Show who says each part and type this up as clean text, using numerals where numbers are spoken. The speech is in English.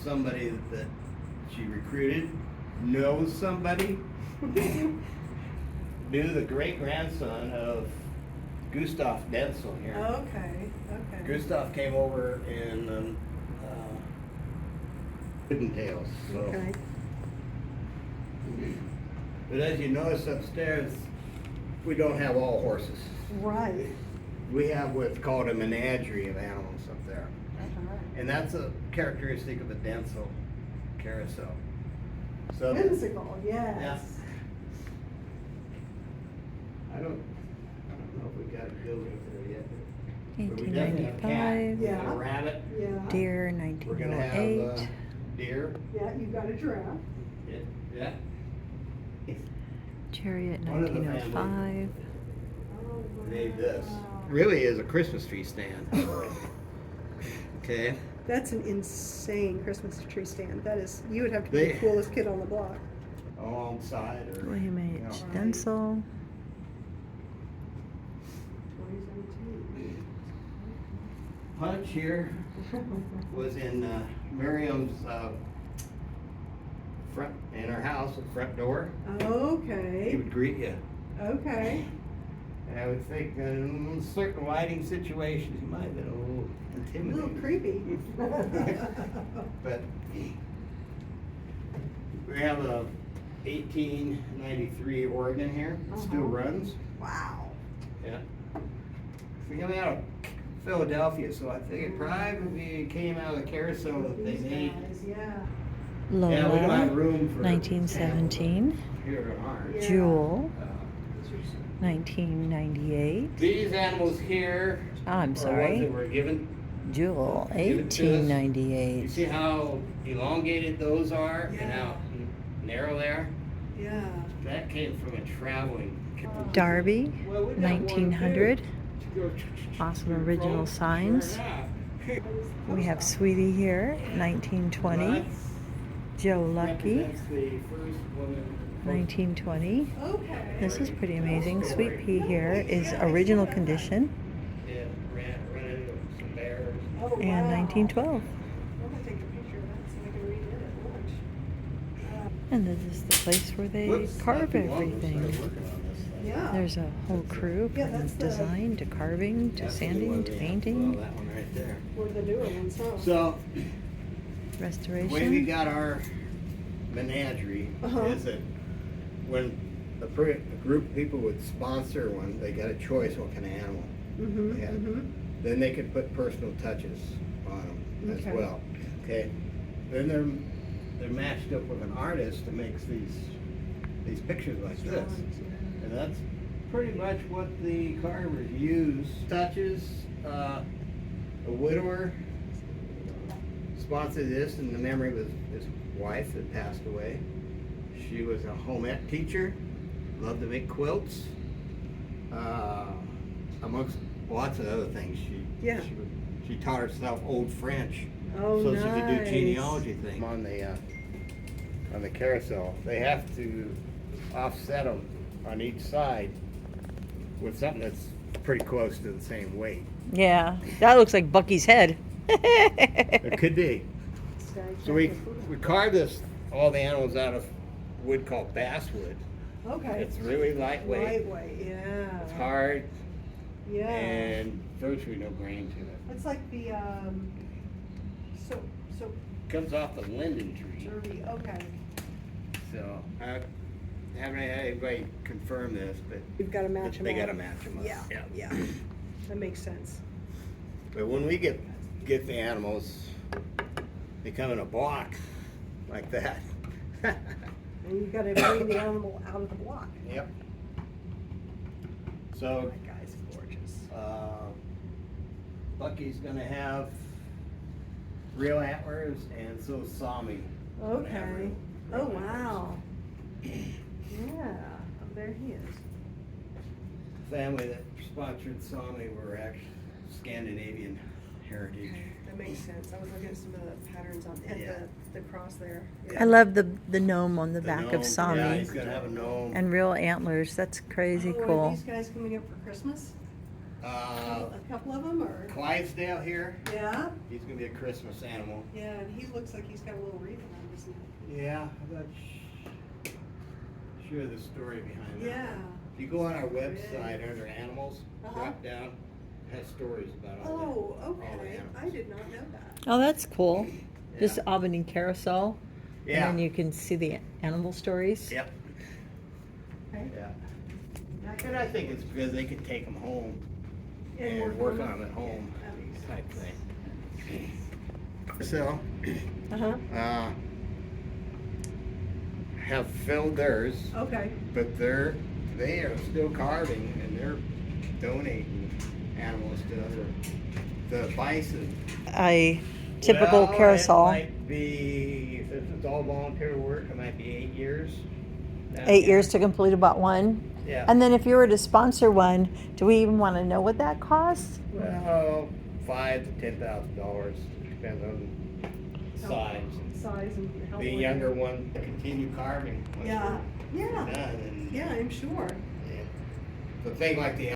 Speaker 1: somebody that she recruited knows somebody. Knew the great grandson of Gustav Denzel here.
Speaker 2: Okay.
Speaker 1: Gustav came over in Hidden Tales. So.
Speaker 2: Okay.
Speaker 1: But as you notice upstairs, we don't have all horses.
Speaker 2: Right.
Speaker 1: We have what's called a menagerie of animals up there. And that's a characteristic of a Denzel carousel. So
Speaker 2: Whimsical, yes.
Speaker 1: Yeah. I don't know if we got a goat up there yet. But we definitely have a cat,
Speaker 3: 1895.
Speaker 2: Yeah.
Speaker 1: a rabbit.
Speaker 2: Yeah.
Speaker 3: Deer,
Speaker 1: We're gonna have
Speaker 3: 1908.
Speaker 1: deer.
Speaker 2: Yeah, you've got a giraffe.
Speaker 1: Yeah.
Speaker 3: Chariot,
Speaker 1: One of the
Speaker 3: 1905.
Speaker 2: Oh,
Speaker 1: Made this.
Speaker 2: wow.
Speaker 1: Really is a Christmas tree stand. Okay.
Speaker 2: That's an insane Christmas tree stand. That is, you would have to be
Speaker 1: They-
Speaker 2: the coolest kid on the block.
Speaker 1: Alongside or.
Speaker 3: William
Speaker 1: you know.
Speaker 3: H. Denzel.
Speaker 2: 2017.
Speaker 1: Punch here was in Miriam's front, in her house, the front door. He
Speaker 2: Okay.
Speaker 1: would greet you.
Speaker 2: Okay.
Speaker 1: And I would think in certain lighting situations, he might have been a little
Speaker 2: A
Speaker 1: intimidating.
Speaker 2: little creepy.
Speaker 1: But we have a 1893 Oregon here. It still
Speaker 2: Uh-huh.
Speaker 1: runs.
Speaker 2: Wow.
Speaker 1: Yeah. It's coming out of Philadelphia, so I think it probably came out of the carousel that they
Speaker 2: These
Speaker 1: made.
Speaker 2: guys, yeah.
Speaker 1: Yeah, we don't have
Speaker 3: Lola,
Speaker 1: room for
Speaker 3: 1917.
Speaker 1: here in ours.
Speaker 2: Yeah.
Speaker 3: Jewel,
Speaker 1: Uh,
Speaker 3: 1998.
Speaker 1: These animals here
Speaker 3: I'm
Speaker 1: are ones
Speaker 3: sorry.
Speaker 1: that were given.
Speaker 3: Jewel,
Speaker 1: Give it to us. You
Speaker 3: 1898.
Speaker 1: see how elongated those are and how narrow they are?
Speaker 2: Yeah.
Speaker 1: That came from a traveling.
Speaker 3: Darby,
Speaker 1: Well, we got one
Speaker 3: 1900.
Speaker 1: too.
Speaker 3: Awesome original signs.
Speaker 1: Sure enough.
Speaker 3: We have Sweetie here, 1920. Joe Lucky,
Speaker 1: Represents the first woman.
Speaker 3: 1920.
Speaker 2: Okay.
Speaker 3: This is pretty amazing. Sweet Pea here is original condition,
Speaker 1: Yeah, ran into some bears.
Speaker 2: Oh,
Speaker 3: and
Speaker 2: wow.
Speaker 3: 1912.
Speaker 2: I'm gonna take a picture of that so I can read it at lunch.
Speaker 3: And this is the place where they
Speaker 1: Whoops,
Speaker 3: carve
Speaker 1: not too long ago,
Speaker 3: everything.
Speaker 1: started working on this thing.
Speaker 2: Yeah.
Speaker 3: There's a whole crew
Speaker 2: Yeah,
Speaker 3: from
Speaker 2: that's the-
Speaker 3: design to carving to
Speaker 1: That's the
Speaker 3: sanding
Speaker 1: one
Speaker 3: to
Speaker 1: we have.
Speaker 3: painting,
Speaker 1: Well, that one right there.
Speaker 2: We're the newer ones, huh?
Speaker 1: So, the way we
Speaker 3: restoration.
Speaker 1: got our menagerie
Speaker 2: Uh-huh.
Speaker 1: is that when a group of people would sponsor one, they got a choice what kind of animal.
Speaker 2: Mm-hmm,
Speaker 1: Yeah.
Speaker 2: mm-hmm.
Speaker 1: Then they could put personal touches on them as
Speaker 2: Okay.
Speaker 1: well. Okay. Then they're matched up with an artist that makes these pictures like this, and that's pretty much what the carvers use. Touches. A widower sponsored this in the memory of his wife that passed away. She was a home ec teacher, loved to make quilts, amongst lots of other things.
Speaker 2: Yeah.
Speaker 1: She taught herself Old French,
Speaker 2: Oh,
Speaker 1: so she could do
Speaker 2: nice.
Speaker 1: genealogy things. On the carousel, they have to offset them on each side with something that's pretty close to the same weight.
Speaker 3: Yeah, that looks like Bucky's head.
Speaker 1: It could be.
Speaker 2: This guy
Speaker 1: So we
Speaker 2: exactly.
Speaker 1: carved all the animals out of wood called basswood.
Speaker 2: Okay.
Speaker 1: It's really lightweight.
Speaker 2: Lightweight, yeah.
Speaker 1: It's hard
Speaker 2: Yeah.
Speaker 1: and virtually no grain to it.
Speaker 2: It's like the, so
Speaker 1: Comes off the linden tree.
Speaker 2: derby, okay.
Speaker 1: So I haven't had anybody confirm this, but
Speaker 2: You've gotta match them
Speaker 1: they
Speaker 2: up.
Speaker 1: gotta match them up.
Speaker 2: Yeah, yeah. That makes sense.
Speaker 1: But when we get the animals, they come in a block like that.
Speaker 2: And you've gotta bring the animal out of the block.
Speaker 1: Yep.
Speaker 2: Oh,
Speaker 1: So
Speaker 2: that guy's gorgeous.
Speaker 1: Bucky's gonna have real antlers, and so is Sami.
Speaker 2: Okay. Oh, wow. Yeah, oh, there he is.
Speaker 1: Family that sponsored Sami were actually Scandinavian heritage.
Speaker 2: Okay, that makes sense. I was looking at some of the patterns on, at
Speaker 1: Yeah.
Speaker 2: the cross there.
Speaker 3: I love the gnome on the
Speaker 1: The
Speaker 3: back
Speaker 1: gnome,
Speaker 3: of Sami.
Speaker 1: Yeah, he's gonna have a gnome.
Speaker 3: And real antlers. That's crazy
Speaker 2: Oh, are
Speaker 3: cool.
Speaker 2: these guys coming up for Christmas? A couple of them, or?
Speaker 1: Clydesdale here,
Speaker 2: Yeah,
Speaker 1: he's gonna be a Christmas animal.
Speaker 2: yeah, and he looks like he's got a little wreath around his neck.
Speaker 1: Yeah, I'm not sure the story behind that.
Speaker 2: Yeah.
Speaker 1: If you go on our website under animals,
Speaker 2: Uh-huh.
Speaker 1: drop down, has stories about all
Speaker 2: Oh,
Speaker 1: the
Speaker 2: okay,
Speaker 1: animals.
Speaker 2: I did not know that.
Speaker 3: Oh, that's cool. Just
Speaker 1: Yeah.
Speaker 3: Albany Carousel.
Speaker 1: Yeah.
Speaker 3: And then you can see the animal stories.
Speaker 1: Yep.
Speaker 2: Okay.
Speaker 1: Yeah. And I think it's good they could take them home
Speaker 2: And
Speaker 1: and
Speaker 2: work
Speaker 1: work
Speaker 2: on
Speaker 1: on them at home
Speaker 2: Yeah, that makes
Speaker 1: type
Speaker 2: sense.
Speaker 1: thing. So,
Speaker 2: Uh-huh,
Speaker 1: have filled theirs,
Speaker 2: okay.
Speaker 1: but they are still carving and they're donating animals to the bison.
Speaker 3: A typical
Speaker 1: Well,
Speaker 3: carousel.
Speaker 1: It might be, since it's all volunteer work, it might be 8 years. down
Speaker 3: 8
Speaker 1: here.
Speaker 3: years to complete about one.
Speaker 1: Yeah.
Speaker 3: And then if you were to sponsor one, do we even want to know what that costs?
Speaker 1: Well, $5,000 to $10,000, depends on size.
Speaker 2: Size and how.
Speaker 1: The
Speaker 2: long-
Speaker 1: younger one continue carving once
Speaker 2: Yeah,
Speaker 1: they're
Speaker 2: yeah,
Speaker 1: done. And
Speaker 2: yeah, I'm sure.
Speaker 1: the thing like the